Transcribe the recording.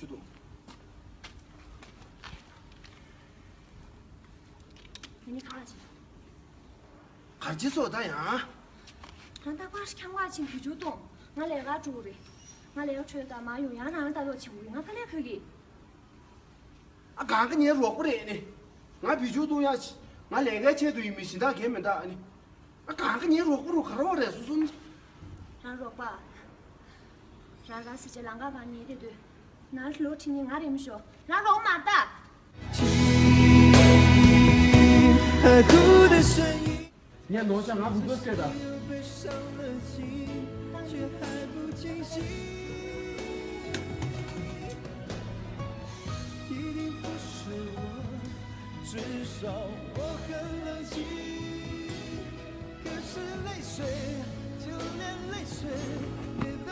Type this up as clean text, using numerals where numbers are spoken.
去动。你看了去？看几所咋样？俺大瓜是看我情绪就动，我来个住的，我来吹大妈用样让大家情绪，我可来可以。啊，干个年弱不得呢，俺必须动下去，俺来个钱都没心他给没打呢，啊，干个年弱不如看到我来说说。让弱吧，让个世界啷个把你的对，那是老听你俺的没说，让弱嘛的。海哭的声音，你看弄下俺不做事的。悲伤的心，却还不清醒。一定不是我，至少我很冷静。可是泪水，就连泪水也都。